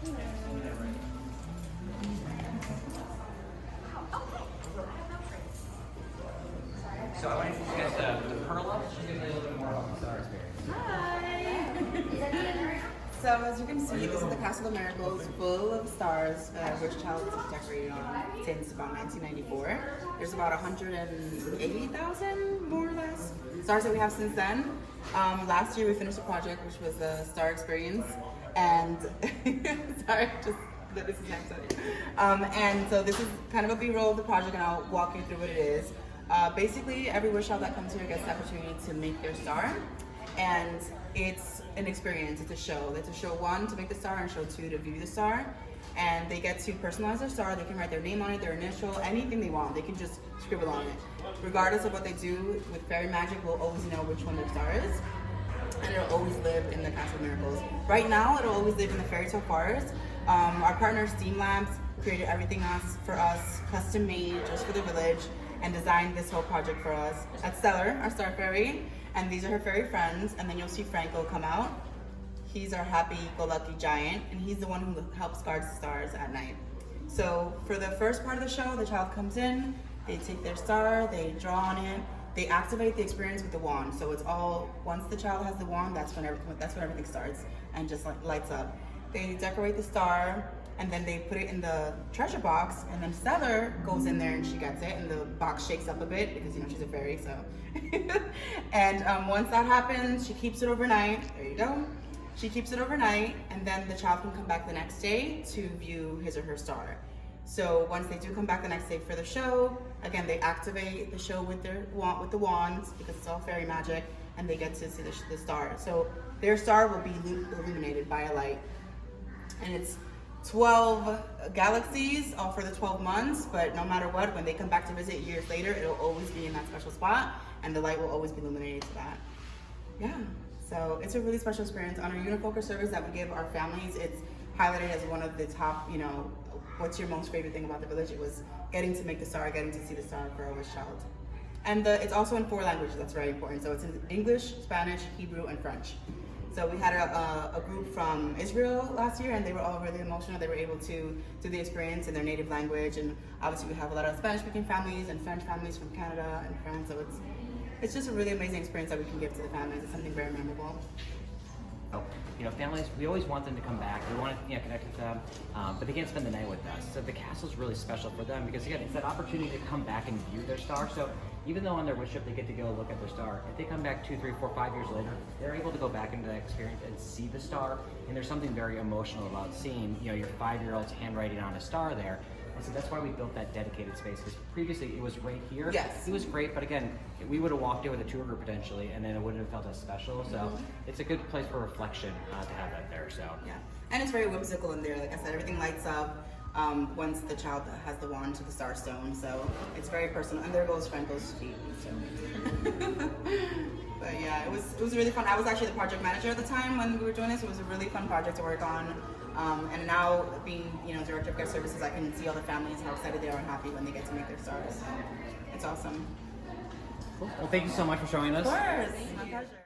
So I want to introduce you guys to Perla. She's going to tell you a little bit more about the star experience. Hi! So as you can see, this is the Castle of Miracles, full of stars, which child has decorated on since about 1994. There's about 180,000, more or less, stars that we have since then. Last year we finished a project which was the Star Experience, and sorry, just that this is next. And so this is kind of a B-roll of the project, and I'll walk you through what it is. Basically, every wish child that comes here gets the opportunity to make their star, and it's an experience. It's a show. It's a show 1 to make the star and show 2 to view the star, and they get to personalize their star. They can write their name on it, their initial, anything they want. They can just scribble on it. Regardless of what they do with fairy magic, we'll always know which one their star is, and it'll always live in the Castle of Miracles. Right now, it'll always live in the Fairy Tale Forest. Our partner SteamLabs created everything for us, custom made just for the village, and designed this whole project for us. That's Stellar, our star fairy, and these are her fairy friends. And then you'll see Franco come out. He's our happy-go-lucky giant, and he's the one who helps guard the stars at night. So for the first part of the show, the child comes in, they take their star, they draw on it, they activate the experience with the wand. So it's all, once the child has the wand, that's when everything starts and just like lights up. They decorate the star, and then they put it in the treasure box, and then Stellar goes in there and she gets it, and the box shakes up a bit because, you know, she's a fairy, so. And once that happens, she keeps it overnight. There you go. She keeps it overnight, and then the child can come back the next day to view his or her star. So once they do come back the next day for the show, again, they activate the show with the wands, because it's all fairy magic, and they get to see the star. So their star will be illuminated by a light, and it's 12 galaxies, all for the 12 months, but no matter what, when they come back to visit years later, it'll always be in that special spot, and the light will always be illuminated to that. Yeah, so it's a really special experience. On our Unifocus service that we give our families, it's highlighted as one of the top, you know, what's your most favorite thing about the village? It was getting to make the star, getting to see the star for a wish child. And it's also in 4 languages, that's very important. So it's in English, Spanish, Hebrew, and French. So we had a group from Israel last year, and they were all really emotional. They were able to do the experience in their native language, and obviously we have a lot of Spanish-speaking families and French families from Canada and France. So it's just a really amazing experience that we can give to the families. It's something very memorable. You know, families, we always want them to come back. We want to, you know, connect with them, but they can't spend the night with us. So the castle's really special for them because, again, it's that opportunity to come back and view their star. So even though on their wish trip they get to go look at their star, if they come back 2, 3, 4, 5 years later, they're able to go back into that experience and see the star. And there's something very emotional about seeing, you know, your 5-year-old's handwriting on a star there. And so that's why we built that dedicated space, because previously it was right here. Yes. It was great, but again, we would have walked in with a tour group potentially, and then it wouldn't have felt as special. So it's a good place for reflection to have that there. So yeah, and it's very whimsical in there. Like I said, everything lights up once the child has the wand to the star stone. So it's very personal. And there goes Franco's feet. So. But yeah, it was really fun. I was actually the project manager at the time when we were doing this. It was a really fun project to work on. And now being, you know, director of guest services, I can see all the families, how excited they are and happy when they get to make their stars. So it's awesome. cool. Well, thank you so much for showing us. Of course, my pleasure.